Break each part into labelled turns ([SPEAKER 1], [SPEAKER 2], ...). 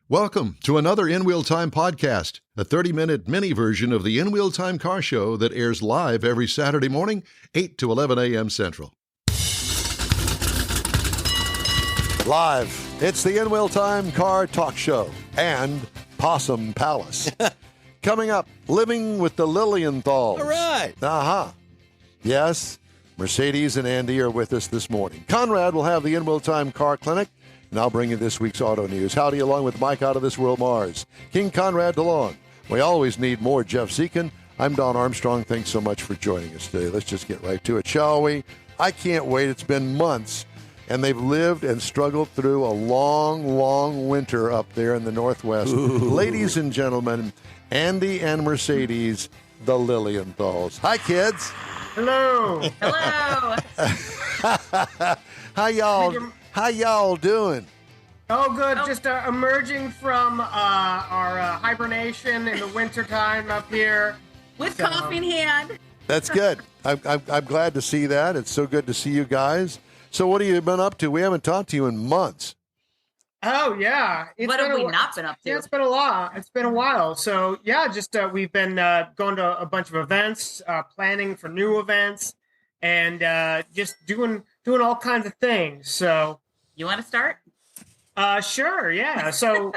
[SPEAKER 1] Welcome to another In Wheel Time podcast, a 30-minute mini version of the In Wheel Time car show that airs live every Saturday morning, 8 to 11 a.m. Central.
[SPEAKER 2] Live, it's the In Wheel Time car talk show and Possum Palace. Coming up, living with the Lilienthals.
[SPEAKER 3] All right.
[SPEAKER 2] Yes, Mercedes and Andy are with us this morning. Konrad will have the In Wheel Time car clinic, and I'll bring you this week's auto news. Howdy, along with Mike out of this world, Mars. King Konrad DeLong. We always need more Jeff Zekin. I'm Don Armstrong. Thanks so much for joining us today. Let's just get right to it, shall we? I can't wait. It's been months, and they've lived and struggled through a long, long winter up there in the Northwest.
[SPEAKER 3] Ooh.
[SPEAKER 2] Ladies and gentlemen, Andy and Mercedes, the Lilienthals. Hi, kids.
[SPEAKER 4] Hello.
[SPEAKER 5] Hello.
[SPEAKER 2] How y'all doing?
[SPEAKER 4] Oh, good. Just emerging from our hibernation in the wintertime up here.
[SPEAKER 5] With coffee in hand.
[SPEAKER 2] That's good. I'm glad to see that. It's so good to see you guys. So what have you been up to? We haven't talked to you in months.
[SPEAKER 4] Oh, yeah.
[SPEAKER 5] What have we not been up to?
[SPEAKER 4] Yeah, it's been a lot. It's been a while. So, yeah, just we've been going to a bunch of events, planning for new events, and just doing all kinds of things. So,
[SPEAKER 5] you want to start?
[SPEAKER 4] Sure, yeah. So,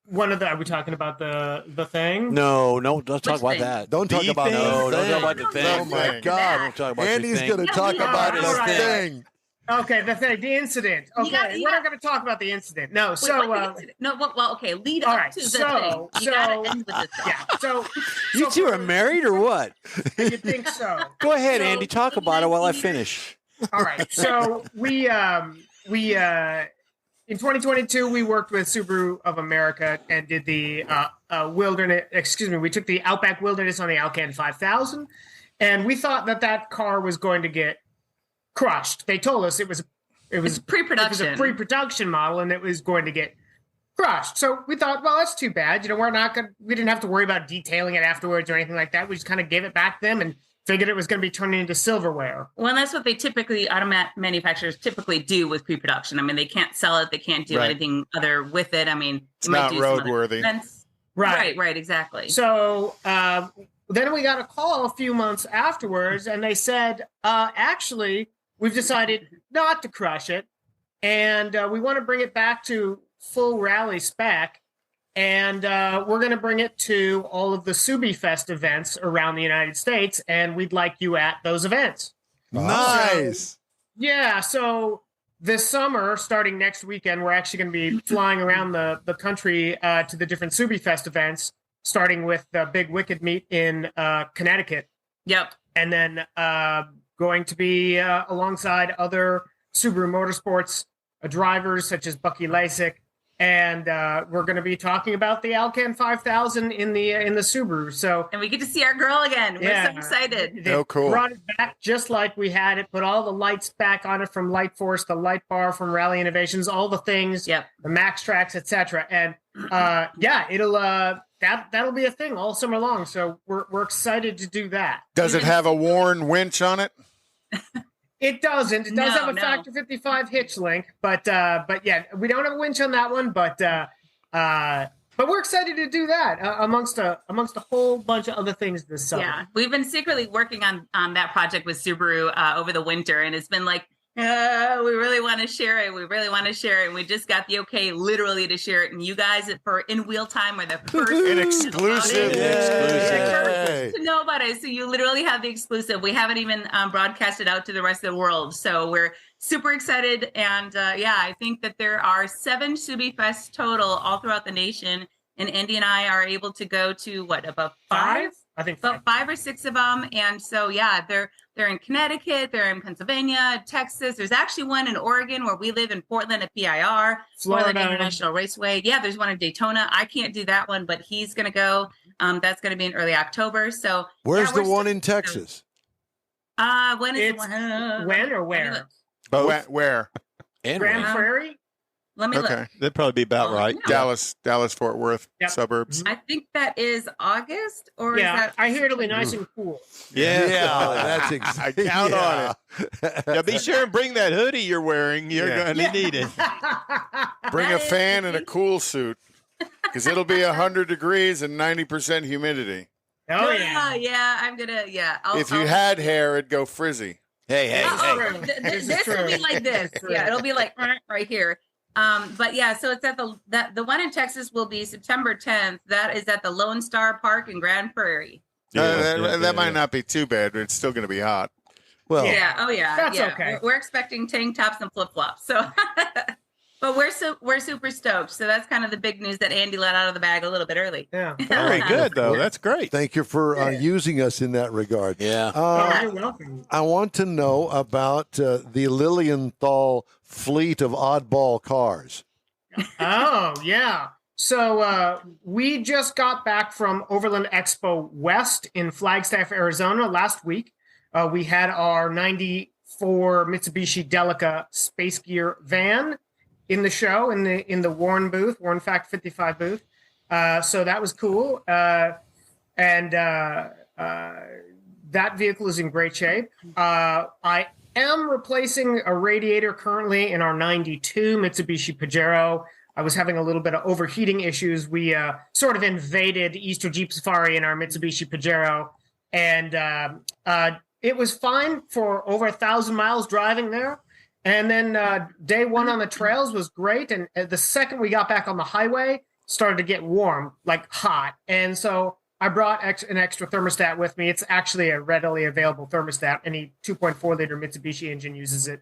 [SPEAKER 4] one of the, are we talking about the thing?
[SPEAKER 3] No, don't talk
[SPEAKER 5] Which
[SPEAKER 3] about
[SPEAKER 5] thing?
[SPEAKER 3] that.
[SPEAKER 2] Don't talk about
[SPEAKER 3] thing.
[SPEAKER 2] the
[SPEAKER 3] No, don't
[SPEAKER 2] thing.
[SPEAKER 3] talk about the thing.
[SPEAKER 2] Oh, my
[SPEAKER 5] Don't
[SPEAKER 2] God.
[SPEAKER 3] Don't talk about
[SPEAKER 2] Andy's
[SPEAKER 3] the
[SPEAKER 2] going
[SPEAKER 3] thing.
[SPEAKER 2] to talk
[SPEAKER 5] Yeah,
[SPEAKER 2] about
[SPEAKER 4] all
[SPEAKER 2] the
[SPEAKER 4] right.
[SPEAKER 2] thing.
[SPEAKER 4] Okay, the thing, the incident. Okay, we're not going to talk about the incident. No,
[SPEAKER 5] Wait,
[SPEAKER 4] so
[SPEAKER 5] okay. Lead
[SPEAKER 4] all
[SPEAKER 5] up
[SPEAKER 4] right,
[SPEAKER 5] to the
[SPEAKER 4] so-
[SPEAKER 5] thing. You gotta end with this thing.
[SPEAKER 4] yeah, so
[SPEAKER 3] You two are married or what?
[SPEAKER 4] you think so?
[SPEAKER 3] Go ahead,
[SPEAKER 4] So-
[SPEAKER 3] Andy. Talk about it while I finish.
[SPEAKER 4] All right, so we in 2022 we worked with Subaru of America and did the wilderness. Excuse me, we took the Outback Wilderness on the Alcan 5000, and we thought that car was going to get crushed. They told us it was
[SPEAKER 5] Pre-production.
[SPEAKER 4] It was a pre-production model, and it was going to get crushed. So we thought, well, that's too bad. We didn't have to worry about detailing it afterwards or anything like that. We just kind of gave it back to them and figured it was going to be turning into silverware.
[SPEAKER 5] Well, that's what they typically, manufacturers typically do with pre-production. I mean, they can't sell it. They can't do
[SPEAKER 6] Right.
[SPEAKER 5] anything other with it. I mean,
[SPEAKER 6] It's
[SPEAKER 5] you might
[SPEAKER 6] not
[SPEAKER 5] do some other
[SPEAKER 6] roadworthy.
[SPEAKER 5] events.
[SPEAKER 4] Right.
[SPEAKER 5] Right, exactly.
[SPEAKER 4] So then we got a call a few months afterwards, and they said, actually, we've decided not to crush it, and we want to bring it back to full rally spec, and we're going to bring it to all of the Subi Fest events around the United States, and we'd like you at those events.
[SPEAKER 6] Nice.
[SPEAKER 4] Yeah, so this summer, starting next weekend, we're actually going to be flying around the country to the different Subi Fest events, starting with the Big Wicked Meet in Connecticut,
[SPEAKER 5] Yep.
[SPEAKER 4] and then going to be alongside other Subaru Motorsports drivers such as Bucky Lasik, and we're going to be talking about the Alcan 5000 in the Subaru. So
[SPEAKER 5] And we get to see our girl again. We're
[SPEAKER 4] yeah,
[SPEAKER 5] so excited.
[SPEAKER 4] They
[SPEAKER 6] Oh, cool.
[SPEAKER 4] brought it back just like we had it. Put all the lights back on it from Light Force, the light bar from Rally Innovations, all the things,
[SPEAKER 5] Yep.
[SPEAKER 4] the Max Tracks, etc. And yeah, it'll that'll be a thing all summer long. So we're excited to do that.
[SPEAKER 6] Does it have a worn winch on it?
[SPEAKER 4] It doesn't. It does
[SPEAKER 5] No,
[SPEAKER 4] have a
[SPEAKER 5] no.
[SPEAKER 4] Factor 55 hitch link, but yeah, we don't have a winch on that one. But we're excited to do that amongst a whole bunch of other things this summer.
[SPEAKER 5] Yeah, we've been secretly working on that project with Subaru over the winter, and it's been like, we really want to share it. We really want to share it. And we just got the okay, literally, to share it. And you guys, for In Wheel Time, are the first
[SPEAKER 6] An exclusive.
[SPEAKER 2] Yay.
[SPEAKER 5] to know about it. So you literally have the exclusive. We haven't even broadcasted out to the rest of the world. So we're super excited. And yeah, I think that there are 7 Subi Fest total all throughout the nation. And Andy and I are able to go to about 5?
[SPEAKER 4] I think
[SPEAKER 5] About 5 or 6 of them. And so, yeah, they're in Connecticut, they're in Pennsylvania, Texas. There's actually one in Oregon where we live in Portland at PIR, Portland
[SPEAKER 4] Florida.
[SPEAKER 5] International Raceway. Yeah, there's one in Daytona. I can't do that one, but he's going to go. That's going to be in early October. So
[SPEAKER 2] Where's
[SPEAKER 5] yeah,
[SPEAKER 2] the one in Texas?
[SPEAKER 5] When is
[SPEAKER 4] It's
[SPEAKER 5] the one?
[SPEAKER 4] when or where?
[SPEAKER 6] But where?
[SPEAKER 3] And
[SPEAKER 4] Grand
[SPEAKER 5] Wow.
[SPEAKER 4] Prairie?
[SPEAKER 5] Let me look.
[SPEAKER 6] Okay.
[SPEAKER 3] That'd probably be about right.
[SPEAKER 5] Yeah.
[SPEAKER 6] Dallas, Fort Worth
[SPEAKER 4] Yep.
[SPEAKER 6] suburbs.
[SPEAKER 5] I think that is August, or
[SPEAKER 4] Yeah,
[SPEAKER 5] is that?
[SPEAKER 4] I hear it'll be nice and cool.
[SPEAKER 3] Yeah.
[SPEAKER 2] that's
[SPEAKER 6] I
[SPEAKER 2] exactly.
[SPEAKER 6] count on
[SPEAKER 2] it.
[SPEAKER 6] Yeah, be sure and bring that hoodie you're wearing. You're
[SPEAKER 2] Yeah.
[SPEAKER 6] going to need it. Bring
[SPEAKER 5] That
[SPEAKER 6] a
[SPEAKER 5] is
[SPEAKER 6] fan and a
[SPEAKER 5] the-
[SPEAKER 6] cool suit because it'll be 100 degrees and 90% humidity.
[SPEAKER 4] Oh yeah.
[SPEAKER 5] Yeah, I'm gonna. Yeah.
[SPEAKER 6] If you had hair, it'd go frizzy.
[SPEAKER 3] Hey.
[SPEAKER 4] True.
[SPEAKER 5] This
[SPEAKER 4] This is
[SPEAKER 5] will be
[SPEAKER 4] true.
[SPEAKER 5] like this.
[SPEAKER 4] True.
[SPEAKER 5] Yeah, it'll be like right here. But yeah, so it's at the one in Texas will be September 10th. That is at the Lone Star Park in Grand Prairie.
[SPEAKER 6] That might not be too bad, but it's still going to be hot.
[SPEAKER 2] Well,
[SPEAKER 5] Yeah. Oh yeah.
[SPEAKER 4] That's
[SPEAKER 5] yeah.
[SPEAKER 4] okay.
[SPEAKER 5] We're expecting tank tops and flip flops. So, but we're super stoked. So that's kind of the big news that Andy let out of the bag a little bit early.
[SPEAKER 4] Yeah.
[SPEAKER 6] Very good, though. That's great.
[SPEAKER 2] thank you for using us in that regard.
[SPEAKER 3] Yeah.
[SPEAKER 4] Oh, you're welcome.
[SPEAKER 2] I want to know about the Lilienthal fleet of oddball cars.
[SPEAKER 4] Oh, yeah. So we just got back from Overland Expo West in Flagstaff, Arizona last week. We had our 94 Mitsubishi Delica Space Gear van in the show, in the Warren booth, Warren Fact 55 booth. So that was cool. And that vehicle is in great shape. I am replacing a radiator currently in our 92 Mitsubishi Pajero. I was having a little bit of overheating issues. We sort of invaded Easter Jeep Safari in our Mitsubishi Pajero, and it was fine for over 1,000 miles driving there. And then day one on the trails was great. And the second we got back on the highway, started to get warm, like hot. And so I brought an extra thermostat with me. It's actually a readily available thermostat. Any 2.4 liter Mitsubishi engine uses it.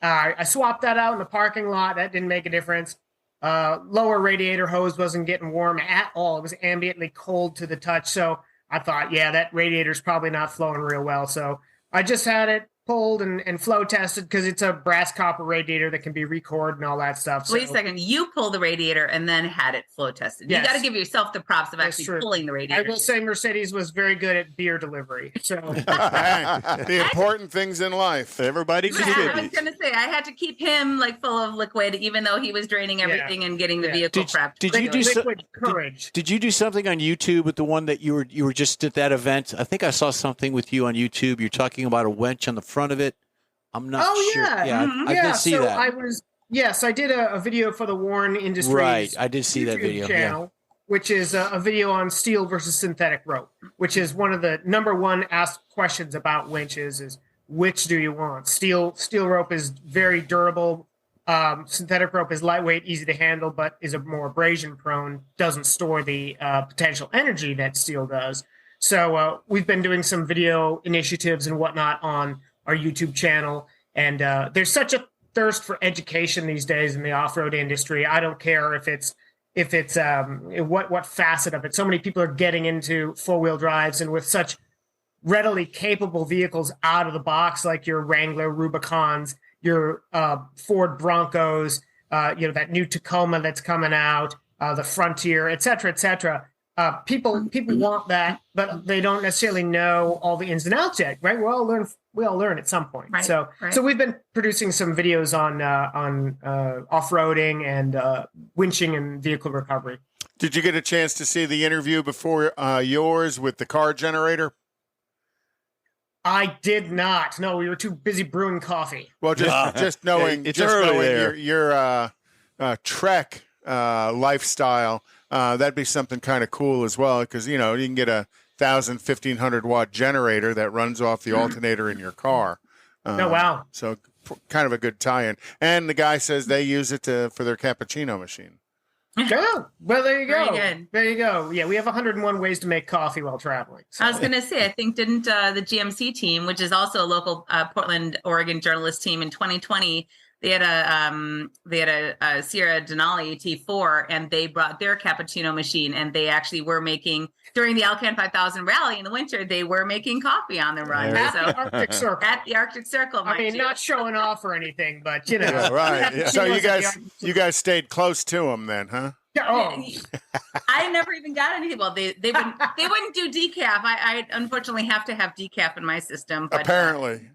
[SPEAKER 4] I swapped that out in the parking lot. That didn't make a difference. Lower radiator hose wasn't getting warm at all. It was ambiently cold to the touch. So I thought, yeah, that radiator's probably not flowing real well. So I just had it pulled and flow tested because it's a brass copper radiator that can be recorded and all that stuff. So,
[SPEAKER 5] Wait a second. You pulled the radiator and then had it flow tested.
[SPEAKER 4] Yes.
[SPEAKER 5] You got to give yourself the props of
[SPEAKER 4] That's
[SPEAKER 5] actually
[SPEAKER 4] true.
[SPEAKER 5] pulling the
[SPEAKER 4] I
[SPEAKER 5] radiator.
[SPEAKER 4] will say Mercedes was very good at beer delivery. So
[SPEAKER 6] The important things in life.
[SPEAKER 3] Everybody
[SPEAKER 5] Yeah, I was
[SPEAKER 3] contributes.
[SPEAKER 5] gonna say I had to keep him like full of liquid, even though he was draining everything and getting the
[SPEAKER 4] Yeah.
[SPEAKER 5] vehicle prepped.
[SPEAKER 3] Did you do
[SPEAKER 4] liquid courage.
[SPEAKER 3] Did you do something on YouTube with the one that you were just at that event? I think I saw something with you on YouTube. You're talking about a winch on the front of it. I'm not sure.
[SPEAKER 4] yeah.
[SPEAKER 3] Yeah,
[SPEAKER 5] Mhm.
[SPEAKER 3] I did see
[SPEAKER 4] so
[SPEAKER 3] that.
[SPEAKER 4] I did a video for the Warren Industries
[SPEAKER 3] Right, I did see that
[SPEAKER 4] YouTube
[SPEAKER 3] video. Yeah.
[SPEAKER 4] channel, which is a video on steel versus synthetic rope, which is one of the number one asked questions about winches is which do you want? Steel rope is very durable. Synthetic rope is lightweight, easy to handle, but is a more abrasion prone, doesn't store the potential energy that steel does. So we've been doing some video initiatives and whatnot on our YouTube channel. And there's such a thirst for education these days in the off-road industry. I don't care if it's what facet of it. So many people are getting into four-wheel drives, and with such readily capable vehicles out of the box, like your Wrangler Rubicons, your Ford Broncos, that new Tacoma that's coming out, the Frontier, et cetera, et cetera. People want that, but they don't necessarily know all the ins and outs yet, right? We all learn at some point.
[SPEAKER 5] Right,
[SPEAKER 4] So
[SPEAKER 5] right.
[SPEAKER 4] we've been producing some videos on off-roading and winching and vehicle recovery.
[SPEAKER 6] Did you get a chance to see the interview before yours with the car generator?
[SPEAKER 4] I did not. No, we were too busy brewing coffee.
[SPEAKER 6] Well, just knowing,
[SPEAKER 3] It's
[SPEAKER 6] just
[SPEAKER 3] early
[SPEAKER 6] knowing
[SPEAKER 3] there.
[SPEAKER 6] your Trek lifestyle, that'd be something kind of cool as well, because you can get a 1,500 watt generator that runs off the alternator in your car.
[SPEAKER 4] Oh, wow.
[SPEAKER 6] So kind of a good tie-in. And the guy says they use it for their cappuccino machine.
[SPEAKER 4] Oh, well, there you go.
[SPEAKER 5] Very good.
[SPEAKER 4] There you go. Yeah, we have 101 ways to make coffee while traveling. So.
[SPEAKER 5] I was going to say, I think didn't the GMC team, which is also a local Portland, Oregon journalist team in 2020, they had a Sierra Denali T4, and they brought their cappuccino machine, and they actually were making, during the Alcan 5000 rally in the winter, they were making coffee on the run.
[SPEAKER 4] At
[SPEAKER 5] So
[SPEAKER 4] the Arctic Circle.
[SPEAKER 5] at the Arctic Circle,
[SPEAKER 4] I mean,
[SPEAKER 5] mind you.
[SPEAKER 4] not showing off or anything, but
[SPEAKER 6] Yeah, right. Yeah. So
[SPEAKER 4] Cappuccinos at the Arctic
[SPEAKER 6] you guys stayed close to them then, huh?
[SPEAKER 4] Yeah, oh,
[SPEAKER 5] I never even got any. Well, they wouldn't do decaf. I unfortunately have to have decaf in my system. But
[SPEAKER 6] Apparently.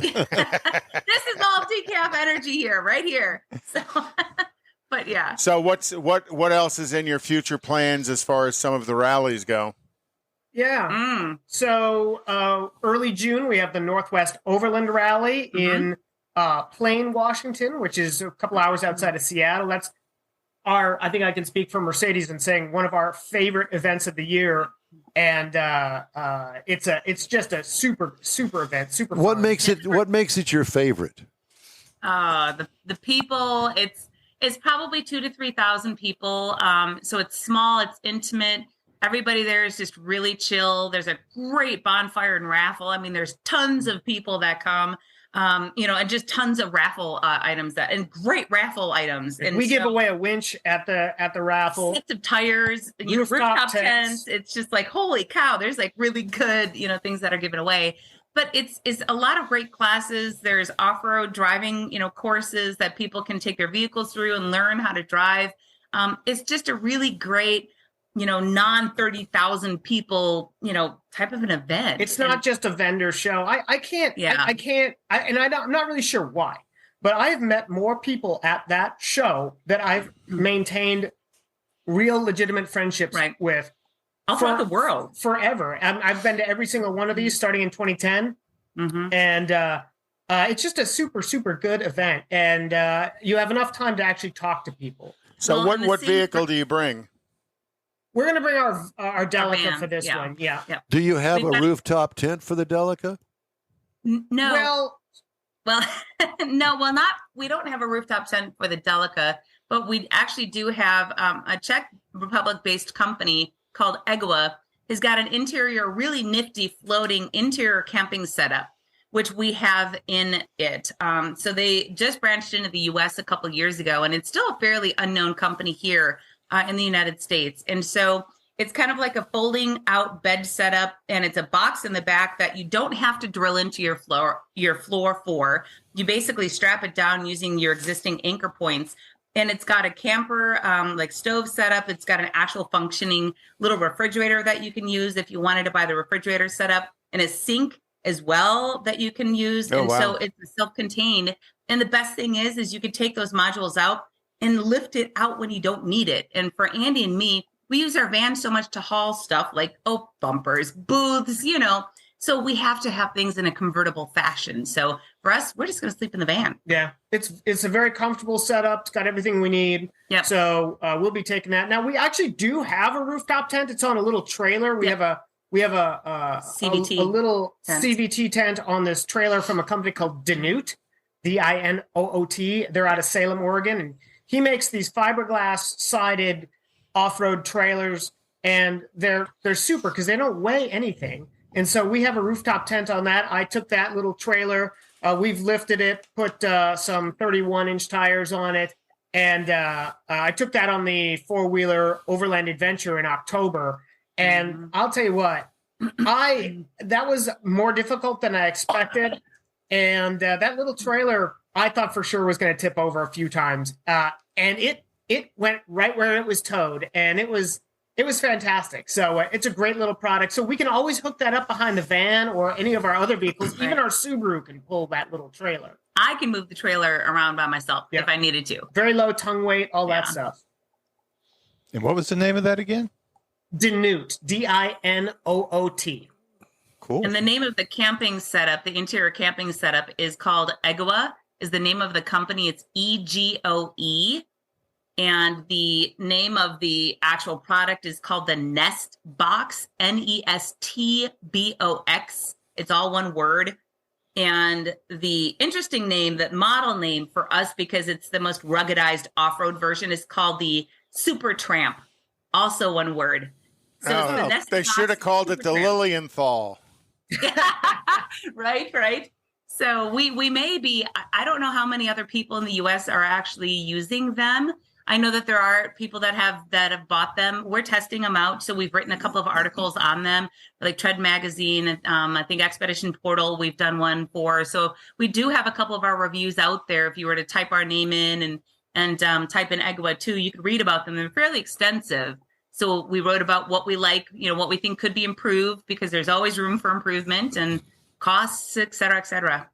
[SPEAKER 5] this is all decaf energy here, right here. So, But yeah.
[SPEAKER 6] So what else is in your future plans as far as some of the rallies go?
[SPEAKER 4] Yeah. So early June, we have the Northwest Overland Rally in Plain, Washington, which is a couple hours outside of Seattle. That's I think I can speak for Mercedes in saying one of our favorite events of the year. And it's just a super event. Super
[SPEAKER 2] What
[SPEAKER 4] fun.
[SPEAKER 2] makes it your favorite?
[SPEAKER 5] The people, it's probably 2,000 to 3,000 people. So it's small, it's intimate. Everybody there is just really chill. There's a great bonfire and raffle. I mean, there's tons of people that come, and just tons of raffle items and great raffle items. And
[SPEAKER 4] we give away a winch at the raffle.
[SPEAKER 5] Sets of tires, rooftop tents. It's just like, holy cow, there's like really good, things that are given away. But it's a lot of great classes. There's off-road driving, courses that people can take their vehicles through and learn how to drive. It's just a really great, non 30,000 people, type of an event.
[SPEAKER 4] It's not just a vendor show. I'm not really sure why, but I've met more people at that show that I've maintained real legitimate friendships with.
[SPEAKER 5] All throughout the world.
[SPEAKER 4] Forever. I've been to every single one of these starting in 2010. And it's just a super good event. And you have enough time to actually talk to people.
[SPEAKER 6] So what vehicle do you bring?
[SPEAKER 4] We're going to bring our Delica for this one. Yeah.
[SPEAKER 2] Do you have a rooftop tent for the Delica?
[SPEAKER 5] No. Well, we don't have a rooftop tent for the Delica, but we actually do have a Czech Republic-based company called EGWA has got an really nifty floating interior camping setup, which we have in it. So they just branched into the U.S. a couple of years ago, and it's still a fairly unknown company here in the United States. And so it's kind of like a folding out bed setup, and it's a box in the back that you don't have to drill into your floor for. You basically strap it down using your existing anchor points. And it's got a camper, like stove setup. It's got an actual functioning little refrigerator that you can use if you wanted to buy the refrigerator setup, and a sink as well that you can use. So it's self-contained. And the best thing is you can take those modules out and lift it out when you don't need it. And for Andy and me, we use our van so much to haul stuff like bumpers, booths, So we have to have things in a convertible fashion. So for us, we're just going to sleep in the van. Yeah,
[SPEAKER 4] it's a very comfortable setup. It's got everything we need.
[SPEAKER 5] Yeah.
[SPEAKER 4] So we'll be taking that. Now we actually do have a rooftop tent. It's on a little trailer. We have a
[SPEAKER 5] CVT
[SPEAKER 4] a little
[SPEAKER 5] tent.
[SPEAKER 4] CVT tent on this trailer from a company called DINOOT, DINOOT. They're out of Salem, Oregon, and he makes these fiberglass sided off-road trailers, and they're super because they don't weigh anything. And so we have a rooftop tent on that. I took that little trailer. We've lifted it, put some 31-inch tires on it. And I took that on the four-wheeler Overland Adventure in October. And I'll tell you what, that was more difficult than I expected. And that little trailer, I thought for sure was going to tip over a few times. And it went right where it was towed. And it was fantastic. So it's a great little product. So we can always hook that up behind the van or any of our other vehicles. Even our Subaru can pull that little trailer.
[SPEAKER 5] I can move the trailer around by myself if I needed to.
[SPEAKER 4] Very low tongue weight, all that stuff.
[SPEAKER 7] And what was the name of that again?
[SPEAKER 4] DINOOT, DINOOT.
[SPEAKER 7] Cool.
[SPEAKER 5] And the name of the camping setup, the interior camping setup, is called EGWA, is the name of the company. It's EGOE. And the name of the actual product is called the Nest Box, NESTBOX. It's all one word. And the interesting name, that model name for us, because it's the most ruggedized off-road version, is called the Super Tramp, also one word. So
[SPEAKER 6] they should have called it the Lilienthal.
[SPEAKER 5] Right. So we may be, I don't know how many other people in the U.S. are actually using them. I know that there are people that have bought them. We're testing them out. So we've written a couple of articles on them, like Tread Magazine. I think Expedition Portal, we've done one for. So we do have a couple of our reviews out there. If you were to type our name in and type in EGWA too, you could read about them. They're fairly extensive. So we wrote about what we like, what we think could be improved, because there's always room for improvement and costs, et cetera, et cetera.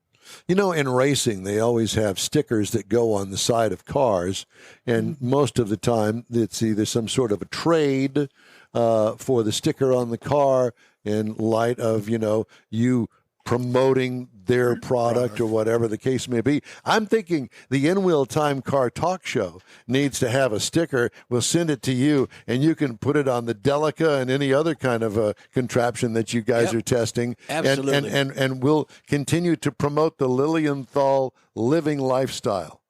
[SPEAKER 2] You know, in racing, they always have stickers that go on the side of cars, and most of the time it's either some sort of a trade for the sticker on the car in light of, you promoting their product or whatever the case may be. I'm thinking the In-Wheel Time Car Talk Show needs to have a sticker. We'll send it to you, and you can put it on the Delica and any other kind of contraption that you guys are testing.
[SPEAKER 3] Absolutely.
[SPEAKER 2] And we'll continue to promote the Lilienthal living lifestyle.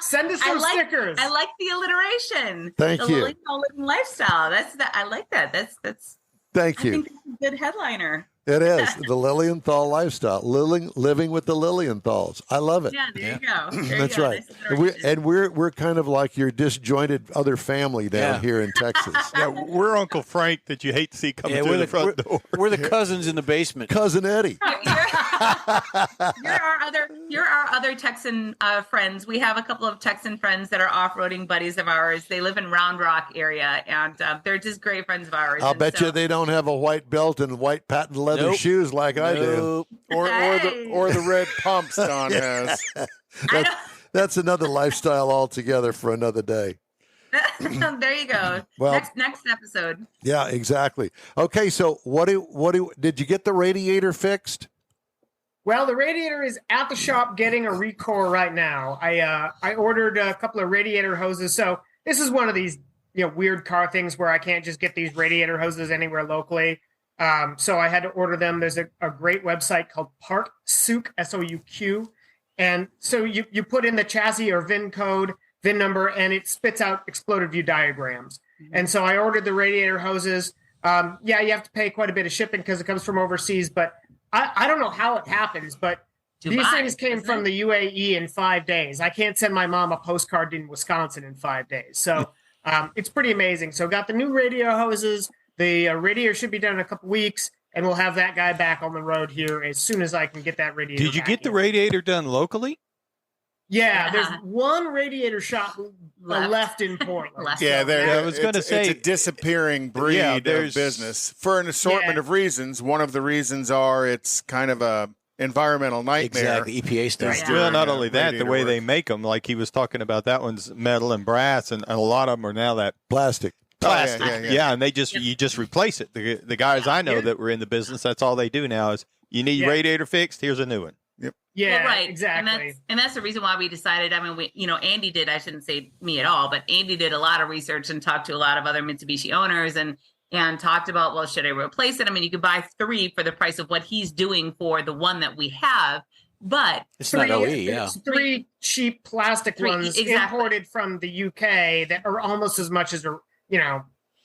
[SPEAKER 4] Send us some stickers.
[SPEAKER 5] I like the alliteration.
[SPEAKER 2] Thank you.
[SPEAKER 5] The Lilienthal living lifestyle. I like that. That's.
[SPEAKER 2] Thank you.
[SPEAKER 5] I think that's a good headliner.
[SPEAKER 2] It is the Lilienthal lifestyle, living with the Lilienthals. I love it.
[SPEAKER 5] Yeah, there you go. There
[SPEAKER 2] That's
[SPEAKER 5] you go.
[SPEAKER 2] right.
[SPEAKER 5] Nice
[SPEAKER 2] We're kind of like your disjointed other family down here in Texas.
[SPEAKER 7] Yeah, we're Uncle Frank that you hate to see coming through the front door.
[SPEAKER 3] We're the cousins in the basement.
[SPEAKER 2] Cousin Eddie.
[SPEAKER 5] You're our other Texan friends. We have a couple of Texan friends that are off-roading buddies of ours. They live in Round Rock area, and they're just great friends of ours.
[SPEAKER 2] I'll bet you they don't have a white belt and white patent leather shoes like I do.
[SPEAKER 6] Or the red pumps Don has.
[SPEAKER 2] That's another lifestyle altogether for another day.
[SPEAKER 5] There you go.
[SPEAKER 2] Well,
[SPEAKER 5] next episode.
[SPEAKER 2] Yeah, exactly. Okay, so did you get the radiator fixed?
[SPEAKER 4] Well, the radiator is at the shop getting a recore right now. I ordered a couple of radiator hoses. So this is one of these weird car things where I can't just get these radiator hoses anywhere locally. So I had to order them. There's a great website called Souq, SOUQ. And so you put in the chassis or VIN code, VIN number, and it spits out exploded view diagrams. Mm-hmm. And so I ordered the radiator hoses. You have to pay quite a bit of shipping because it comes from overseas, but I don't know how it happens, but these things came from the UAE in 5 days. I can't send my mom a postcard in Wisconsin in 5 days. So it's pretty amazing. So got the new radiator hoses. The radiator should be done in a couple weeks, and we'll have that guy back on the road here as soon as I can get that radiator.
[SPEAKER 7] Did you get the radiator done locally?
[SPEAKER 4] Yeah, there's one radiator shop left in Portland.
[SPEAKER 6] I was going to say it's a disappearing breed of business for an assortment of reasons. One of the reasons are it's kind of a environmental nightmare.
[SPEAKER 3] Exactly, EPA stuff.
[SPEAKER 7] Yeah. Well, not only that, the way they make them, like he was talking about, that one's metal and brass, and a lot of them are now that
[SPEAKER 2] plastic.
[SPEAKER 7] Yeah, and you just replace it. The guys I know that were in the business, that's all they do now is you need radiator fixed, here's a new one.
[SPEAKER 6] Yep.
[SPEAKER 4] Yeah,
[SPEAKER 5] right.
[SPEAKER 4] Exactly.
[SPEAKER 5] And that's the reason why we decided. I mean, Andy did. I shouldn't say me at all, but Andy did a lot of research and talked to a lot of other Mitsubishi owners and talked about, well, should I replace it? I mean, you could buy 3 for the price of what he's doing for the one that we have, but
[SPEAKER 3] it's not OE. Yeah,
[SPEAKER 4] it's 3 cheap plastic ones imported from the UK that are almost as much as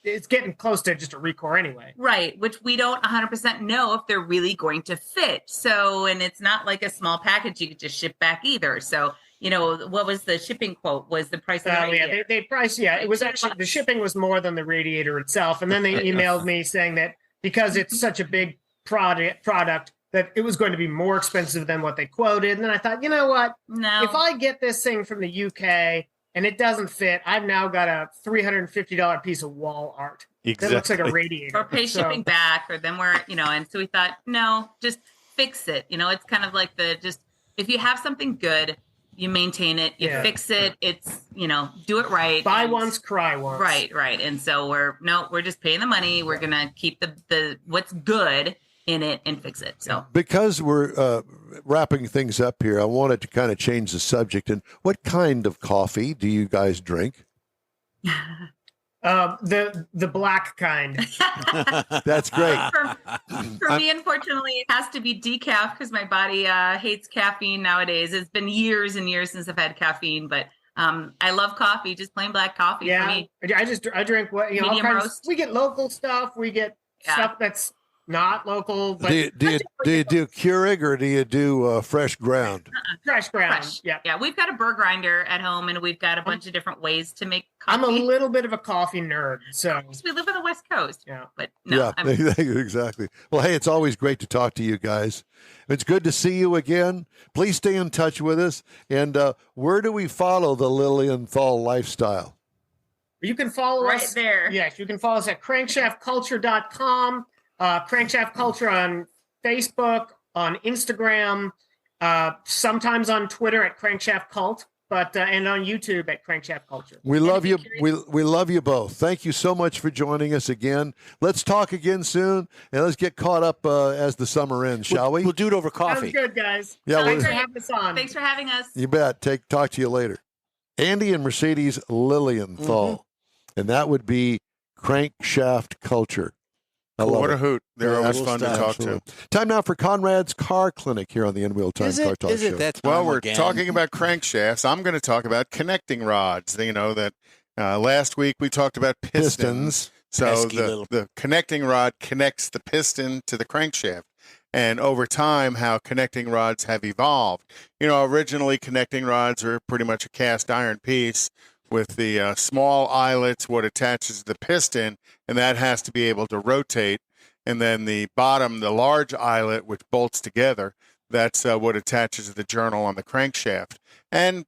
[SPEAKER 4] it's getting close to just a recore anyway.
[SPEAKER 5] Right, which we don't 100% know if they're really going to fit. So, and it's not like a small package you could just ship back either. So, what was the shipping quote? Was the price of the radiator?
[SPEAKER 4] Yeah, they priced, it was actually, the shipping was more than the radiator itself. And then they emailed me saying that because it's such a big product that it was going to be more expensive than what they quoted. And then I thought, you know what?
[SPEAKER 5] No.
[SPEAKER 4] If I get this thing from the UK and it doesn't fit, I've now got a $350 piece of wall art that looks like a radiator.
[SPEAKER 5] Or pay shipping back, or then we're, and so we thought, no, just fix it. It's kind of like if you have something good, you maintain it, you fix it, it's, do it right.
[SPEAKER 4] Buy once, cry once.
[SPEAKER 5] Right. And so we're just paying the money. We're going to keep the what's good in it and fix it. So
[SPEAKER 2] because we're wrapping things up here, I wanted to kind of change the subject. And what kind of coffee do you guys drink?
[SPEAKER 4] The black kind.
[SPEAKER 2] That's great.
[SPEAKER 5] For me, unfortunately, it has to be decaf because my body hates caffeine nowadays. It's been years and years since I've had caffeine, but I love coffee, just plain black coffee for me.
[SPEAKER 4] I drink what all kinds.
[SPEAKER 5] Roast.
[SPEAKER 4] We get local stuff. We get stuff that's not local. But
[SPEAKER 2] do you do Keurig or do you do fresh ground?
[SPEAKER 4] Fresh ground.
[SPEAKER 5] Fresh. Yeah. We've got a burr grinder at home, and we've got a bunch of different ways to make coffee.
[SPEAKER 4] I'm a little bit of a coffee nerd, so
[SPEAKER 5] we live on the West Coast.
[SPEAKER 4] Yeah,
[SPEAKER 5] but no.
[SPEAKER 2] Yeah, exactly. Well, hey, it's always great to talk to you guys. It's good to see you again. Please stay in touch with us. And where do we follow the Lilienthal lifestyle?
[SPEAKER 4] You can follow us
[SPEAKER 5] right there.
[SPEAKER 4] Yes, you can follow us at crankshaftculture.com. Crankshaft Culture on Facebook, on Instagram. sometimes on Twitter at Crankshaft Cult, but and on YouTube at Crankshaft Culture.
[SPEAKER 2] We love you. We love you both. Thank you so much for joining us again. Let's talk again soon, and let's get caught up as the summer ends, shall we?
[SPEAKER 3] We'll do it over coffee.
[SPEAKER 4] Sounds good, guys.
[SPEAKER 2] Yeah,
[SPEAKER 4] Thanks for having us on.
[SPEAKER 5] Thanks for having us.
[SPEAKER 2] You bet. Talk to you later. Andy and Mercedes Lilienthal, and that would be Crankshaft Culture. I love
[SPEAKER 6] What
[SPEAKER 2] it.
[SPEAKER 6] a hoot. They're always fun to talk to.
[SPEAKER 2] Time now for Conrad's Car Clinic here on the In Wheel Time Car Talk Show.
[SPEAKER 3] That's
[SPEAKER 6] Well, we're talking about crankshafts. I'm going to talk about connecting rods. You know that last week we talked about pistons. So the connecting rod connects the piston to the crankshaft. And over time, how connecting rods have evolved. You know, originally connecting rods are pretty much a cast iron piece with the small eyelets, what attaches the piston, and that has to be able to rotate. And then the bottom, the large eyelet, which bolts together, that's what attaches the journal on the crankshaft. And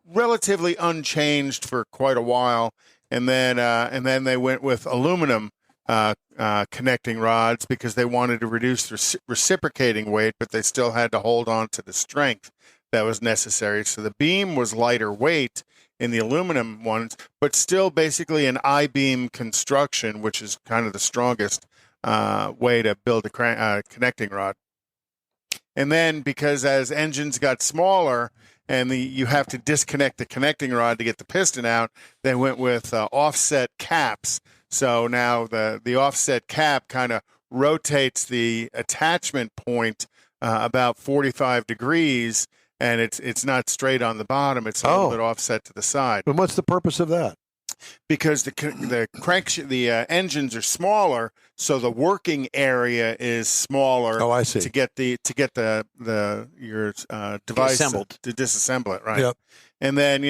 [SPEAKER 6] relatively unchanged for quite a while. And then they went with aluminum connecting rods because they wanted to reduce the reciprocating weight, but they still had to hold on to the strength that was necessary. So the beam was lighter weight in the aluminum ones, but still basically an I-beam construction, which is kind of the strongest way to build a connecting rod. And then because as engines got smaller and you have to disconnect the connecting rod to get the piston out, they went with offset caps. So now the offset cap kind of rotates the attachment point about 45 degrees, and it's not straight on the bottom. It's a little bit offset to the side.
[SPEAKER 2] And what's the purpose of that?
[SPEAKER 6] Because the engines are smaller, so the working area is smaller.
[SPEAKER 2] Oh, I see.
[SPEAKER 6] To get your device
[SPEAKER 3] assembled,
[SPEAKER 6] to disassemble it, right?
[SPEAKER 2] Yep.
[SPEAKER 6] And then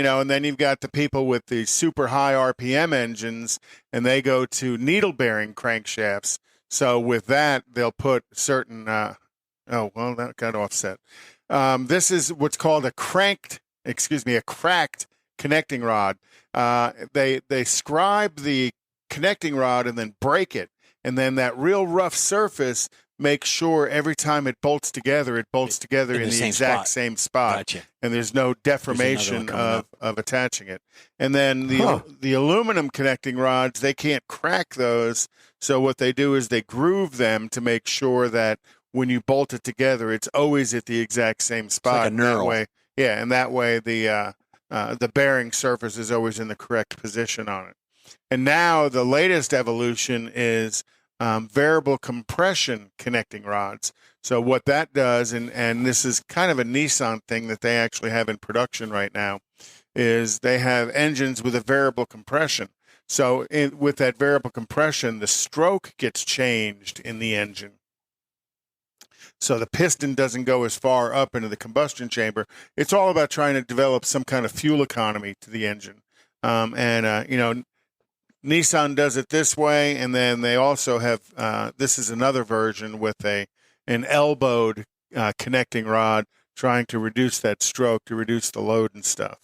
[SPEAKER 6] you've got the people with the super high RPM engines, and they go to needle bearing crankshafts. So with that, they'll put certain. That got offset. This is what's called a cracked connecting rod. They scribe the connecting rod and then break it, and then that real rough surface makes sure every time it bolts together in the exact same spot.
[SPEAKER 3] Gotcha.
[SPEAKER 6] And there's no deformation of attaching it. And then the aluminum connecting rods, they can't crack those, so what they do is they groove them to make sure that when you bolt it together, it's always at the exact same spot.
[SPEAKER 3] It's like a knurl.
[SPEAKER 6] That way the bearing surface is always in the correct position on it. And now the latest evolution is variable compression connecting rods. So what that does, and this is kind of a Nissan thing that they actually have in production right now, is they have engines with a variable compression. So with that variable compression, the stroke gets changed in the engine. So the piston doesn't go as far up into the combustion chamber. It's all about trying to develop some kind of fuel economy to the engine. Nissan does it this way, and then they also have this is another version with an elbowed connecting rod, trying to reduce that stroke, to reduce the load and stuff.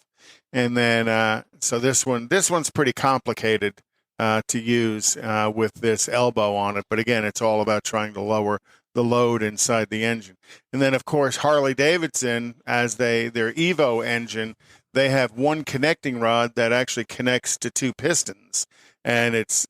[SPEAKER 6] And then so this one's pretty complicated to use with this elbow on it. But again, it's all about trying to lower the load inside the engine. And then, of course, Harley-Davidson, as their Evo engine, they have one connecting rod that actually connects to two pistons, and it's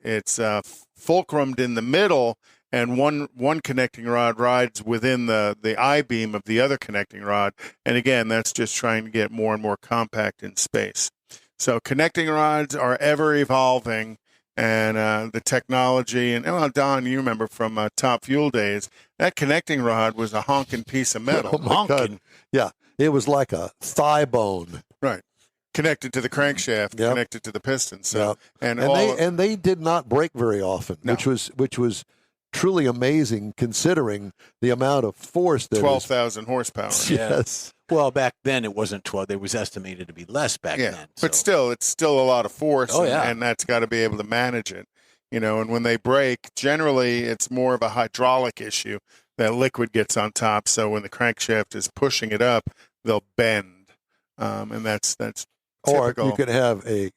[SPEAKER 6] fulcrumed in the middle, and one connecting rod rides within the I-beam of the other connecting rod. And again, that's just trying to get more and more compact in space. So connecting rods are ever evolving. And the technology, and Don, you remember from Top Fuel days, that connecting rod was a honking piece of metal.
[SPEAKER 2] Oh my God. Yeah, it was like a thigh bone.
[SPEAKER 6] Right. Connected to the crankshaft,
[SPEAKER 2] Yep.
[SPEAKER 6] Connected to the piston. So
[SPEAKER 2] Yep. And they did not break very often,
[SPEAKER 6] No.
[SPEAKER 2] which was truly amazing considering the amount of force that
[SPEAKER 6] 12,000 horsepower.
[SPEAKER 2] Yes.
[SPEAKER 3] Well, back then it wasn't 12. It was estimated to be less back then.
[SPEAKER 6] But still, it's still a lot of force,
[SPEAKER 3] Oh, yeah.
[SPEAKER 6] and that's got to be able to manage it. And when they break, generally it's more of a hydraulic issue. That liquid gets on top, so when the crankshaft is pushing it up, they'll bend, and that's typical.
[SPEAKER 2] Or you could have a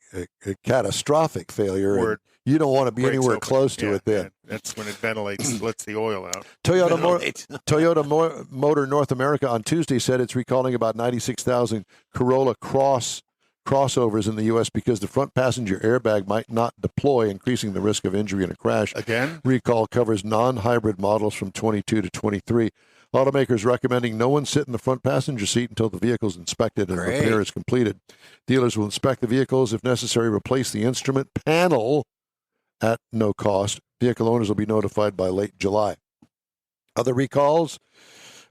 [SPEAKER 2] catastrophic failure,
[SPEAKER 6] Where
[SPEAKER 2] and You don't want to be
[SPEAKER 6] Brakes
[SPEAKER 2] anywhere
[SPEAKER 6] open.
[SPEAKER 2] close to
[SPEAKER 6] Yeah,
[SPEAKER 2] it then.
[SPEAKER 6] yeah. That's when it ventilates, lets the oil out.
[SPEAKER 2] Toyota Motor North America on Tuesday said it's recalling about 96,000 Corolla crossovers in the U.S. because the front passenger airbag might not deploy, increasing the risk of injury in a crash.
[SPEAKER 6] Again?
[SPEAKER 2] Recall covers non-hybrid models from 22 to 23. Automakers recommending no one sit in the front passenger seat until the vehicle is inspected and repair is completed. Dealers will inspect the vehicles. If necessary, replace the instrument panel at no cost. Vehicle owners will be notified by late July. Other recalls,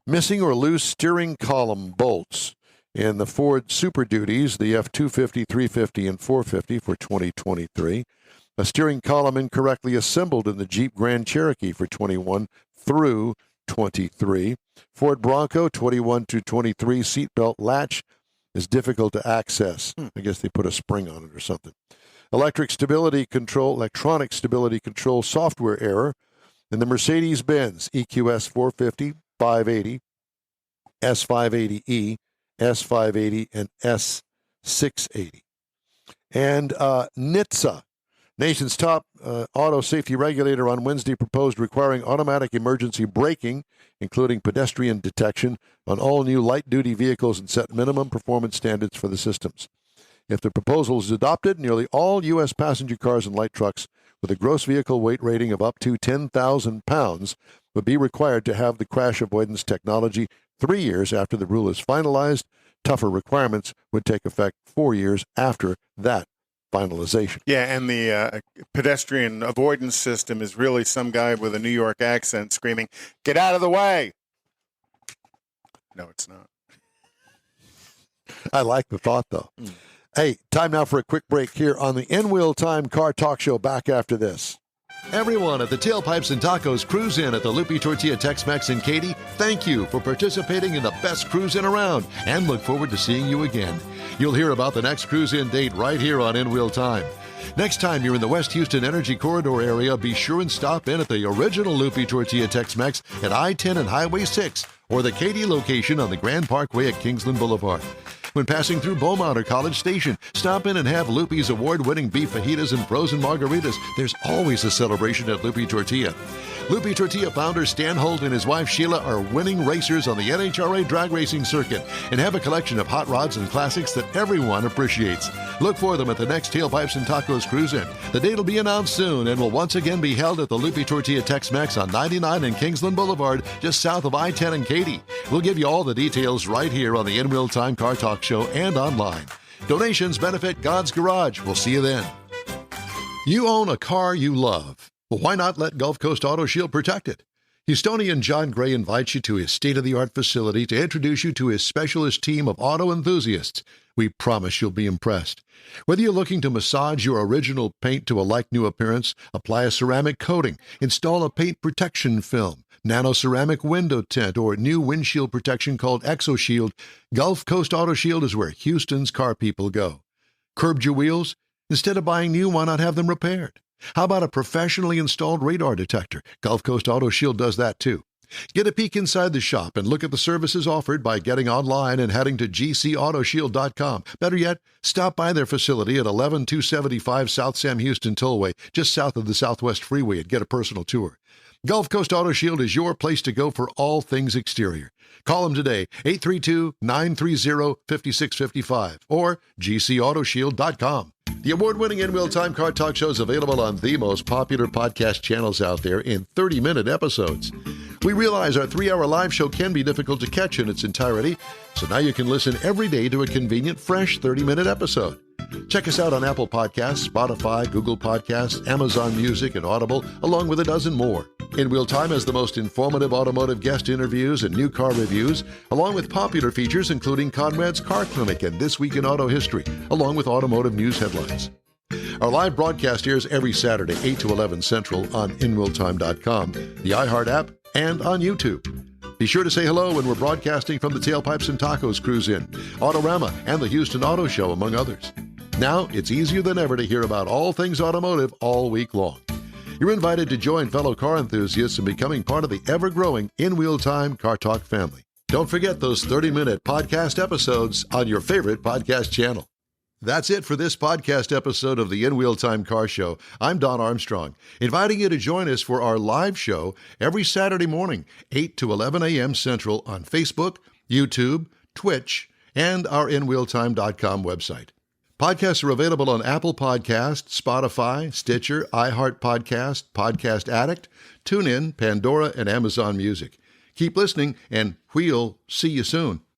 [SPEAKER 2] missing or loose steering column bolts in the Ford Super Duties, the F-250, 350, and 450 for 2023. A steering column incorrectly assembled in the Jeep Grand Cherokee for 21 through 23. Ford Bronco, 21 to 23, seatbelt latch is difficult to access. I guess they put a spring on it or something. Electronic stability control software error in the Mercedes-Benz EQS 450, 580, S580E, S580, and S680. And NHTSA, nation's top auto safety regulator, on Wednesday proposed requiring automatic emergency braking, including pedestrian detection, on all new light-duty vehicles and set minimum performance standards for the systems. If the proposal is adopted, nearly all U.S. passenger cars and light trucks with a gross vehicle weight rating of up to 10,000 pounds would be required to have the crash avoidance technology 3 years after the rule is finalized. Tougher requirements would take effect 4 years after that finalization.
[SPEAKER 6] Yeah, and the pedestrian avoidance system is really some guy with a New York accent screaming, "Get out of the way!" No, it's not.
[SPEAKER 2] I like the thought, though. Hey, time now for a quick break here on the In-Wheel Time Car Talk Show. Back after this.
[SPEAKER 1] Everyone at the Tailpipes and Tacos Cruise In at the Loopy Tortilla Tex-Mex in Katy, thank you for participating in the best cruise in around and look forward to seeing you again. You'll hear about the next cruise in date right here on In-Wheel Time. Next time you're in the West Houston Energy Corridor area, be sure and stop in at the original Loopy Tortilla Tex-Mex at I-10 and Highway 6 or the Katy location on the Grand Parkway at Kingsland Boulevard. When passing through Beaumont or College Station, stop in and have Loopy's award-winning beef fajitas and frozen margaritas. There's always a celebration at Loopy Tortilla. Loopy Tortilla founder Stan Holt and his wife Sheila are winning racers on the NHRA drag racing circuit and have a collection of hot rods and classics that everyone appreciates. Look for them at the next Tailpipes and Tacos Cruise In. The date will be announced soon and will once again be held at the Loopy Tortilla Tex-Mex on 99 and Kingsland Boulevard, just south of I-10 and Katy. We'll give you all the details right here on the In-Wheel Time Car Talk Show and online. Donations benefit God's Garage. We'll see you then. You own a car you love. Well, why not let Gulf Coast Auto Shield protect it? Houstonian John Gray invites you to his state-of-the-art facility to introduce you to his specialist team of auto enthusiasts. We promise you'll be impressed. Whether you're looking to massage your original paint to a like-new appearance, apply a ceramic coating, install a paint protection film, nano-ceramic window tint, or new windshield protection called ExoShield, Gulf Coast Auto Shield is where Houston's car people go. Curbed your wheels? Instead of buying new, why not have them repaired? How about a professionally installed radar detector? Gulf Coast Auto Shield does that too. Get a peek inside the shop and look at the services offered by getting online and heading to gcautoshield.com. Better yet, stop by their facility at 11275 South Sam Houston Tollway, just south of the Southwest Freeway, and get a personal tour. Gulf Coast Auto Shield is your place to go for all things exterior. Call them today, 832-930-5655 or gcautoshield.com. The award-winning In-Wheel Time Car Talk Show is available on the most popular podcast channels out there in 30-minute episodes. We realize our 3-hour live show can be difficult to catch in its entirety, so now you can listen every day to a convenient, fresh 30-minute episode. Check us out on Apple Podcasts, Spotify, Google Podcasts, Amazon Music, and Audible, along with a dozen more. In-Wheel Time has the most informative automotive guest interviews and new car reviews, along with popular features including Konrad's Car Clinic and This Week in Auto History, along with Automotive News Headlines. Our live broadcast airs every Saturday, 8 to 11 Central on InWheelTime.com, the iHeart app, and on YouTube. Be sure to say hello when we're broadcasting from the Tailpipes and Tacos Cruise In, Autorama, and the Houston Auto Show, among others. Now, it's easier than ever to hear about all things automotive all week long. You're invited to join fellow car enthusiasts in becoming part of the ever-growing In-Wheel Time Car Talk family. Don't forget those 30-minute podcast episodes on your favorite podcast channel. That's it for this podcast episode of the In Wheel Time Car Show. I'm Don Armstrong, inviting you to join us for our live show every Saturday morning, 8 to 11 a.m. Central on Facebook, YouTube, Twitch, and our InWheelTime.com website. Podcasts are available on Apple Podcasts, Spotify, Stitcher, iHeart Podcast, Podcast Addict, TuneIn, Pandora, and Amazon Music. Keep listening, and we'll see you soon.